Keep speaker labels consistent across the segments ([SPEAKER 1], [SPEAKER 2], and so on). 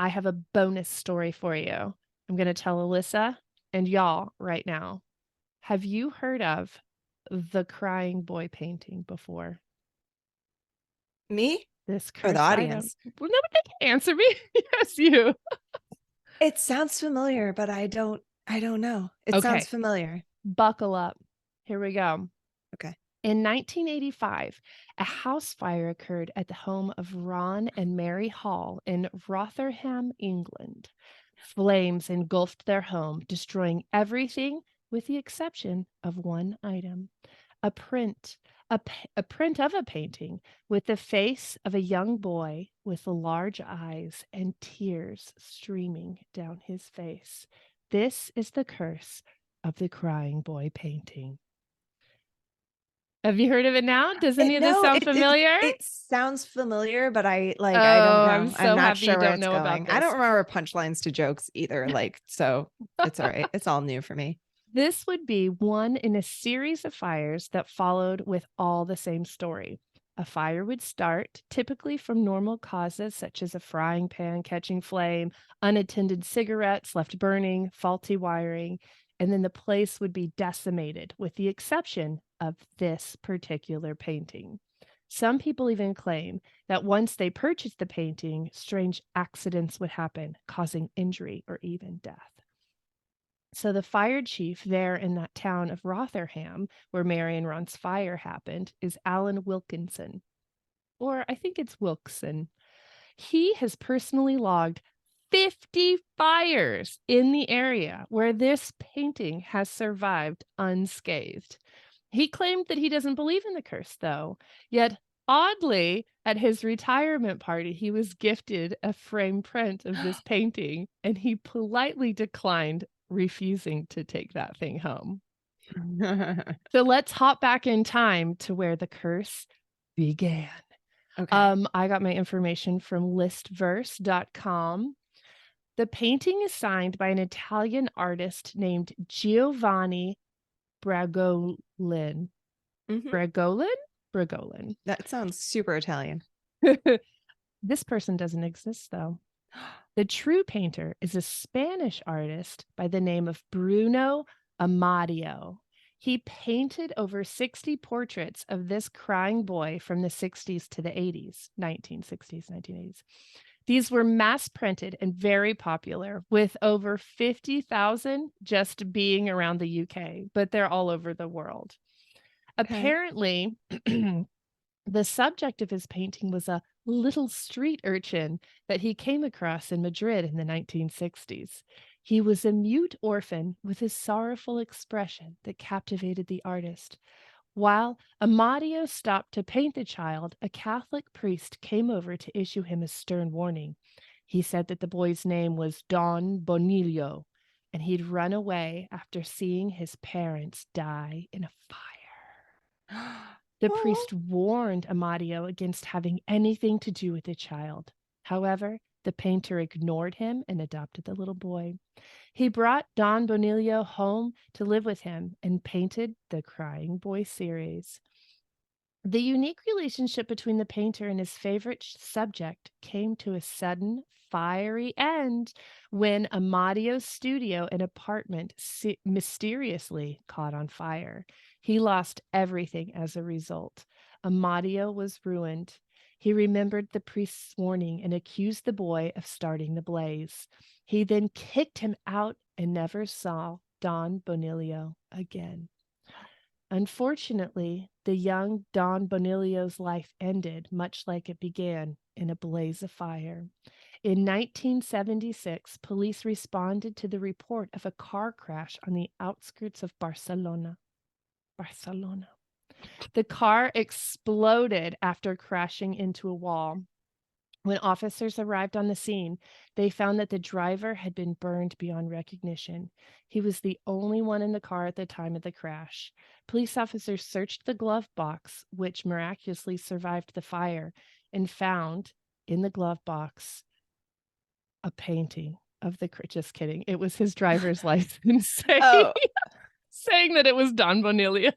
[SPEAKER 1] I have a bonus story for you. I'm going to tell Alyssa and y'all right now. Have you heard of the crying boy painting before?
[SPEAKER 2] Me
[SPEAKER 1] This
[SPEAKER 2] or the
[SPEAKER 1] cursed item.
[SPEAKER 2] audience?
[SPEAKER 1] Well, nobody can answer me. Yes, you.
[SPEAKER 2] It sounds familiar, but I don't know. It sounds
[SPEAKER 1] Okay,
[SPEAKER 2] familiar.
[SPEAKER 1] buckle up. Here we go.
[SPEAKER 2] Okay.
[SPEAKER 1] In 1985, a house fire occurred at the home of Ron and Mary Hall in Rotherham, England. Flames engulfed their home, destroying everything with the exception of one item, a print, a print of a painting with the face of a young boy with large eyes and tears streaming down his face. This is the curse of the crying boy painting. Have you heard of it now? Does any of this
[SPEAKER 2] No,
[SPEAKER 1] sound familiar?
[SPEAKER 2] it sounds familiar, but I don't
[SPEAKER 1] Oh, I'm
[SPEAKER 2] know. I'm
[SPEAKER 1] so
[SPEAKER 2] not
[SPEAKER 1] happy you
[SPEAKER 2] sure where
[SPEAKER 1] don't
[SPEAKER 2] it's
[SPEAKER 1] know about
[SPEAKER 2] going. I don't
[SPEAKER 1] this.
[SPEAKER 2] remember punchlines to jokes either. So it's all right. It's all new for me.
[SPEAKER 1] This would be one in a series of fires that followed with all the same story. A fire would start, typically from normal causes such as a frying pan catching flame, unattended cigarettes left burning, faulty wiring, and then the place would be decimated, with the exception of this particular painting. Some people even claim that once they purchased the painting, strange accidents would happen, causing injury or even death. So the fire chief there in that town of Rotherham, where Mary and Ron's fire happened, is Alan Wilkinson, or I think it's Wilkson. He has personally logged 50 fires in the area where this painting has survived unscathed. He claimed that he doesn't believe in the curse, though. Yet, oddly, at his retirement party, he was gifted a frame print of this painting, and he politely declined refusing to take that thing home. So let's hop back in time to where the curse began.
[SPEAKER 2] Okay.
[SPEAKER 1] I got my information from listverse.com. The painting is signed by an Italian artist named Giovanni Bragolin.
[SPEAKER 2] Hmm.
[SPEAKER 1] Bragolin? Bragolin.
[SPEAKER 2] That sounds super Italian.
[SPEAKER 1] This person doesn't exist, though. The true painter is a Spanish artist by the name of Bruno Amadio. He painted over 60 portraits of this crying boy from the 60s to the 80s, 1960s, 1980s. These were mass printed and very popular, with over 50,000 just being around the UK, but they're all over the world.
[SPEAKER 2] Okay.
[SPEAKER 1] Apparently, the subject of his painting was a little street urchin that he came across in Madrid in the 1960s. He was a mute orphan with a sorrowful expression that captivated the artist. While Amadio stopped to paint the child, a Catholic priest came over to issue him a stern warning. He said that the boy's name was Don Bonillo, and he'd run away after seeing his parents die in a fire. The
[SPEAKER 2] Oh.
[SPEAKER 1] priest warned Amadio against having anything to do with the child. However, the painter ignored him and adopted the little boy. He brought Don Bonillo home to live with him and painted the Crying Boy series. The unique relationship between the painter and his favorite subject came to a sudden, fiery end when Amadio's studio and apartment mysteriously caught on fire. He lost everything as a result. Amadio was ruined. He remembered the priest's warning and accused the boy of starting the blaze. He then kicked him out and never saw Don Bonillo again. Unfortunately, the young Don Bonillo's life ended much like it began, in a blaze of fire. In 1976, police responded to the report of a car crash on the outskirts of Barcelona. The car exploded after crashing into a wall. When officers arrived on the scene, they found that the driver had been burned beyond recognition. He was the only one in the car at the time of the crash. Police officers searched the glove box, which miraculously survived the fire, and found in the glove box a painting of the just kidding. It was his driver's license saying,
[SPEAKER 2] Oh.
[SPEAKER 1] saying that it was Don Bonillo.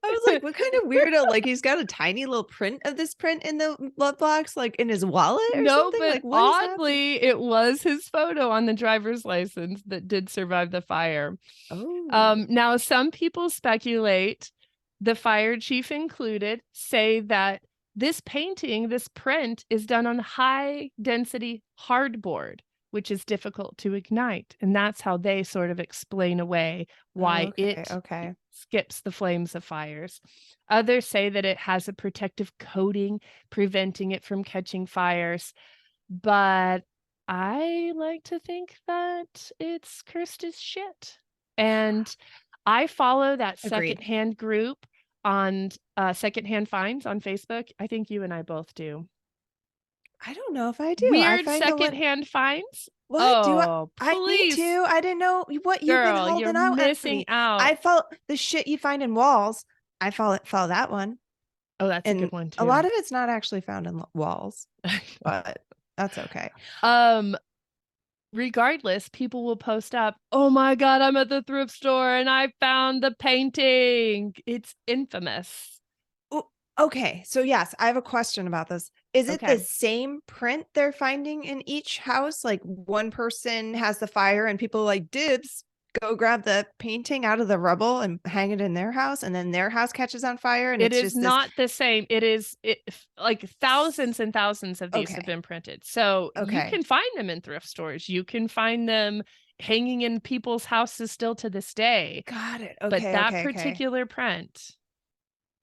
[SPEAKER 2] I was like, what kind of weirdo? Like, he's got a tiny little print of this print in the love box, like in his wallet or
[SPEAKER 1] No,
[SPEAKER 2] something?
[SPEAKER 1] but
[SPEAKER 2] Like, what is happening?
[SPEAKER 1] oddly, it was his photo on the driver's license that did survive the fire.
[SPEAKER 2] Oh,
[SPEAKER 1] Now, some people speculate, the fire chief included, say that this painting, this print, is done on high density hardboard, which is difficult to ignite. And that's how they sort of explain away why
[SPEAKER 2] okay,
[SPEAKER 1] it
[SPEAKER 2] okay.
[SPEAKER 1] skips the flames of fires. Others say that it has a protective coating, preventing it from catching fires. But I like to think that it's cursed as shit. And I follow that
[SPEAKER 2] Agreed.
[SPEAKER 1] secondhand group on secondhand finds on Facebook. I think you and I both do.
[SPEAKER 2] I don't know if I do. I
[SPEAKER 1] Weird
[SPEAKER 2] find the one.
[SPEAKER 1] secondhand finds.
[SPEAKER 2] What do
[SPEAKER 1] Oh,
[SPEAKER 2] me
[SPEAKER 1] please,
[SPEAKER 2] too. I didn't know what you've been
[SPEAKER 1] girl, you're
[SPEAKER 2] holding out on for
[SPEAKER 1] missing
[SPEAKER 2] me.
[SPEAKER 1] out.
[SPEAKER 2] I felt the shit you find in walls. I follow that one.
[SPEAKER 1] Oh, that's a
[SPEAKER 2] And
[SPEAKER 1] good one
[SPEAKER 2] a
[SPEAKER 1] too.
[SPEAKER 2] lot of it's not actually found in walls, but that's okay.
[SPEAKER 1] um Regardless, people will post up, "Oh my God, I'm at the thrift store and I found the painting." It's infamous.
[SPEAKER 2] Okay, so yes, I have a question about this. Is it the
[SPEAKER 1] Okay.
[SPEAKER 2] same print they're finding in each house? Like one person has the fire and people like dibs go grab the painting out of the rubble and hang it in their house, and then their house catches on fire, and
[SPEAKER 1] It
[SPEAKER 2] it's
[SPEAKER 1] is
[SPEAKER 2] just this.
[SPEAKER 1] not the same. Like thousands and thousands of these have
[SPEAKER 2] Okay,
[SPEAKER 1] been printed. So you
[SPEAKER 2] okay,
[SPEAKER 1] can find them in thrift stores. You can find them hanging in people's houses still to this day.
[SPEAKER 2] got it.
[SPEAKER 1] But
[SPEAKER 2] Okay,
[SPEAKER 1] that
[SPEAKER 2] okay, okay.
[SPEAKER 1] particular print,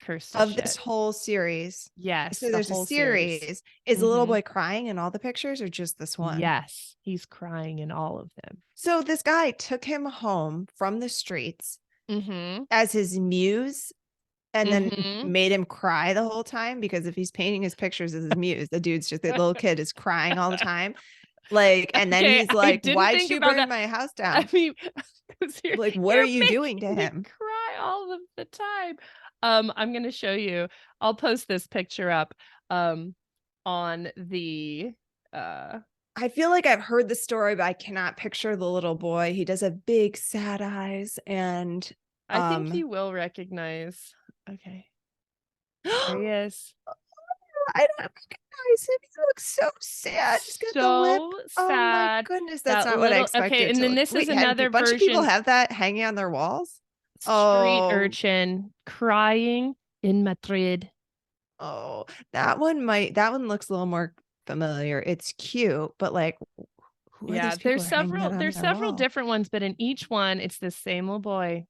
[SPEAKER 1] cursed as
[SPEAKER 2] Of this
[SPEAKER 1] shit.
[SPEAKER 2] whole series.
[SPEAKER 1] Yes,
[SPEAKER 2] So
[SPEAKER 1] the
[SPEAKER 2] there's a
[SPEAKER 1] whole series.
[SPEAKER 2] series. Is the little
[SPEAKER 1] Hmm.
[SPEAKER 2] boy crying in all the pictures or just this one?
[SPEAKER 1] Yes, he's crying in all of them.
[SPEAKER 2] So this guy took him home from the streets
[SPEAKER 1] Hmm.
[SPEAKER 2] as his muse and then
[SPEAKER 1] Hmm.
[SPEAKER 2] made him cry the whole time, because if he's painting his pictures as his muse, the dude's just, the little kid is crying all the time. Like, and then
[SPEAKER 1] Okay,
[SPEAKER 2] he's
[SPEAKER 1] I
[SPEAKER 2] like,
[SPEAKER 1] didn't
[SPEAKER 2] why'd
[SPEAKER 1] think
[SPEAKER 2] you
[SPEAKER 1] about
[SPEAKER 2] burn
[SPEAKER 1] that.
[SPEAKER 2] my house
[SPEAKER 1] I
[SPEAKER 2] down?
[SPEAKER 1] mean, 'cause
[SPEAKER 2] Like, what are
[SPEAKER 1] you're
[SPEAKER 2] you doing to
[SPEAKER 1] making me
[SPEAKER 2] him?
[SPEAKER 1] cry all of the time. I'm gonna show you. I'll post this picture up on the uh
[SPEAKER 2] I feel like I've heard the story, but I cannot picture the little boy. He does have big sad eyes and
[SPEAKER 1] I think you will recognize. Okay, there he is.
[SPEAKER 2] I don't recognize him. He looks so sad. He's got the lip.
[SPEAKER 1] So
[SPEAKER 2] Oh my
[SPEAKER 1] sad.
[SPEAKER 2] goodness, that's
[SPEAKER 1] That
[SPEAKER 2] not what I
[SPEAKER 1] little okay,
[SPEAKER 2] expected
[SPEAKER 1] and
[SPEAKER 2] to
[SPEAKER 1] then
[SPEAKER 2] look.
[SPEAKER 1] this is
[SPEAKER 2] Wait, had a
[SPEAKER 1] another
[SPEAKER 2] bunch of people
[SPEAKER 1] version.
[SPEAKER 2] have that hanging on their walls?
[SPEAKER 1] Street
[SPEAKER 2] Oh,
[SPEAKER 1] urchin crying in Madrid.
[SPEAKER 2] oh, that one looks a little more familiar. It's cute, but like, who are
[SPEAKER 1] Yeah,
[SPEAKER 2] these people who are hanging that on
[SPEAKER 1] there's
[SPEAKER 2] their
[SPEAKER 1] several
[SPEAKER 2] wall?
[SPEAKER 1] different ones, but in each one it's the same little boy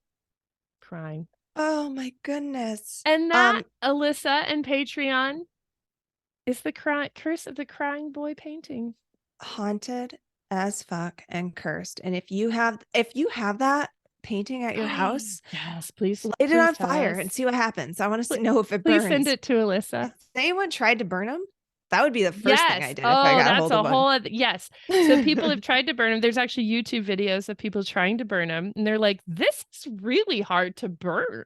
[SPEAKER 1] crying.
[SPEAKER 2] Oh my goodness.
[SPEAKER 1] And that, Alyssa and Patreon, is the curse of the crying boy painting.
[SPEAKER 2] Haunted as fuck and cursed. And if you have that painting at your house,
[SPEAKER 1] Yes, please,
[SPEAKER 2] light it
[SPEAKER 1] please
[SPEAKER 2] on
[SPEAKER 1] tell
[SPEAKER 2] fire and
[SPEAKER 1] us.
[SPEAKER 2] see what happens. I want to
[SPEAKER 1] Pl-
[SPEAKER 2] know if it
[SPEAKER 1] Please send
[SPEAKER 2] burns.
[SPEAKER 1] it to Alyssa.
[SPEAKER 2] Has anyone tried to burn them? That would be the first thing I
[SPEAKER 1] Yes.
[SPEAKER 2] did if I
[SPEAKER 1] Oh,
[SPEAKER 2] got a
[SPEAKER 1] that's
[SPEAKER 2] hold
[SPEAKER 1] a
[SPEAKER 2] of one.
[SPEAKER 1] whole other, yes. So people have tried to burn them. There's actually YouTube videos of people trying to burn them, and they're like, this is really hard to burn.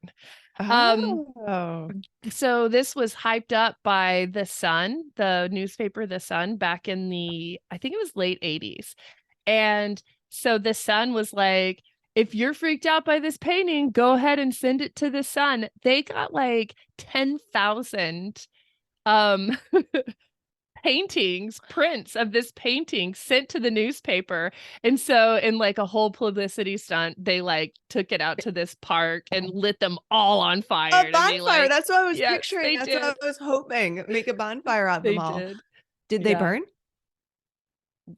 [SPEAKER 1] Um,
[SPEAKER 2] Oh.
[SPEAKER 1] so this was hyped up by The Sun, the newspaper The Sun, back in the, I think it was late 80s. And so The Sun was like, if you're freaked out by this painting, go ahead and send it to The Sun. They got like 10,000 um paintings, prints of this painting sent to the newspaper. And so in like a whole publicity stunt, they like took it out to this park and lit them all on
[SPEAKER 2] A
[SPEAKER 1] fire to be
[SPEAKER 2] bonfire.
[SPEAKER 1] like,
[SPEAKER 2] That's what I was
[SPEAKER 1] yes,
[SPEAKER 2] picturing.
[SPEAKER 1] they
[SPEAKER 2] That's what
[SPEAKER 1] did.
[SPEAKER 2] I was hoping. Make a bonfire out of
[SPEAKER 1] They
[SPEAKER 2] them all.
[SPEAKER 1] did.
[SPEAKER 2] Did they
[SPEAKER 1] Yeah,
[SPEAKER 2] burn?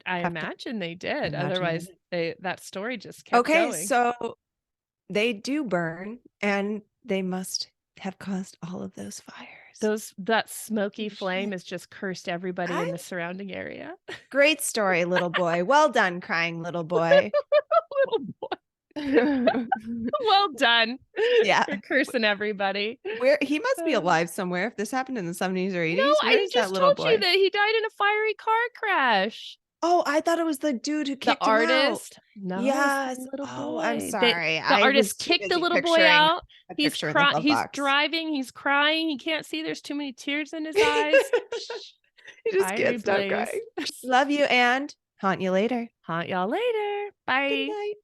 [SPEAKER 1] I
[SPEAKER 2] Have to
[SPEAKER 1] imagine they did.
[SPEAKER 2] imagine
[SPEAKER 1] Otherwise,
[SPEAKER 2] it.
[SPEAKER 1] that story just kept
[SPEAKER 2] Okay,
[SPEAKER 1] going.
[SPEAKER 2] so they do burn, and they must have caused all of those fires.
[SPEAKER 1] That smoky
[SPEAKER 2] Holy
[SPEAKER 1] flame
[SPEAKER 2] shit.
[SPEAKER 1] has just cursed everybody in
[SPEAKER 2] I
[SPEAKER 1] the surrounding area.
[SPEAKER 2] Great story, little boy. Well done, crying little boy.
[SPEAKER 1] Little boy. Well done
[SPEAKER 2] Yeah.
[SPEAKER 1] for cursing everybody.
[SPEAKER 2] Where he must be
[SPEAKER 1] Uh,
[SPEAKER 2] alive somewhere if this happened in the 70s or
[SPEAKER 1] No,
[SPEAKER 2] 80s. Where
[SPEAKER 1] I
[SPEAKER 2] is that
[SPEAKER 1] just
[SPEAKER 2] little
[SPEAKER 1] told you
[SPEAKER 2] boy?
[SPEAKER 1] that he died in a fiery car crash.
[SPEAKER 2] Oh, I thought it was the dude who
[SPEAKER 1] The
[SPEAKER 2] kicked him out.
[SPEAKER 1] artist, no, it's the
[SPEAKER 2] Yes.
[SPEAKER 1] little
[SPEAKER 2] Oh, I'm
[SPEAKER 1] boy.
[SPEAKER 2] sorry.
[SPEAKER 1] The
[SPEAKER 2] I was
[SPEAKER 1] artist
[SPEAKER 2] too
[SPEAKER 1] kicked the
[SPEAKER 2] busy
[SPEAKER 1] little boy
[SPEAKER 2] picturing
[SPEAKER 1] out.
[SPEAKER 2] a picture in the glove
[SPEAKER 1] He's
[SPEAKER 2] box.
[SPEAKER 1] driving, he's crying, he can't see, there's too many tears in his eyes.
[SPEAKER 2] He just
[SPEAKER 1] Fiery
[SPEAKER 2] can't stop
[SPEAKER 1] blaze.
[SPEAKER 2] crying. Love you and haunt you later.
[SPEAKER 1] Haunt y'all later.
[SPEAKER 2] Good
[SPEAKER 1] Bye.
[SPEAKER 2] night.